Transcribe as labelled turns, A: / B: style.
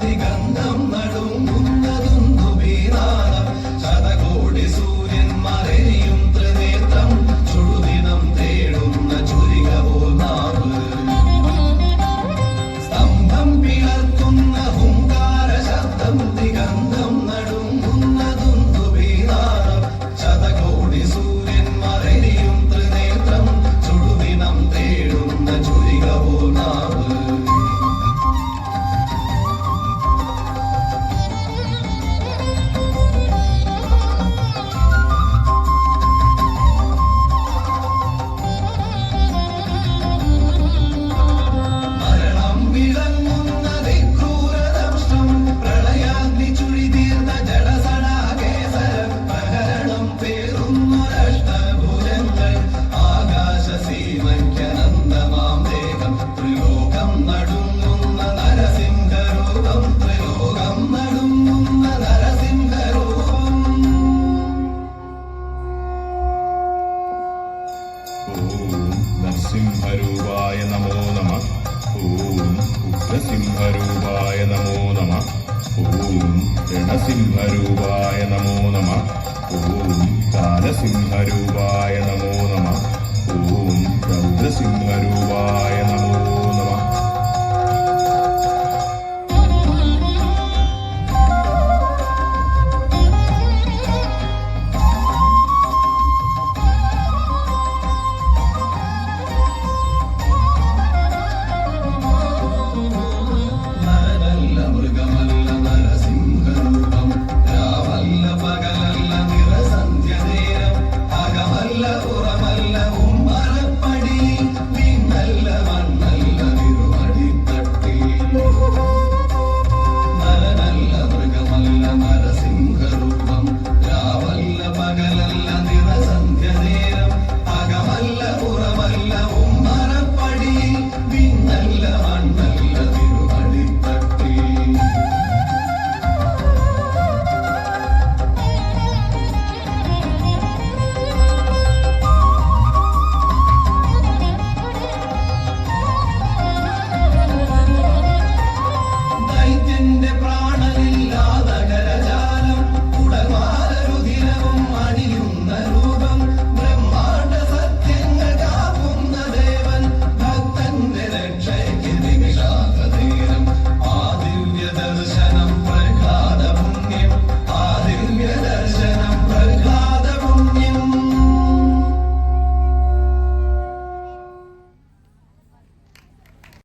A: ദിഗന്ധം നടുങ്ങുന്നതൊന്നു വീണാളം ശതകോടി സൂര്യന്മാരെയും ത്രിനേത്രം ചുടുദിനം തേടുന്ന ചുരിക പോൽ നാവ് സ്തംഭം പിളർക്കുന്ന ഹുങ്കാര ശബ്ദം ദിഗന്ധം നടുങ്ങുന്നതൊന്നു വീണാളം ശതകോടി സൂര്യന്മാരെയും ത്രിനേത്രം ചുടുദിനം തേടുന്ന ചുരിക പോൽ നാവ്
B: നരസിംഹരൂപായ നമോ നമഃ. ഓം ഉഗ്രസിംഹരൂപായ നമോ നമഃ. ഓം രണസിംഹരൂപായ നമോ നമഃ. ഓം കാലസിംഹരൂപായ നമോ നമഃ. ഓം രൗദ്രസിംഹരൂപായ നമോ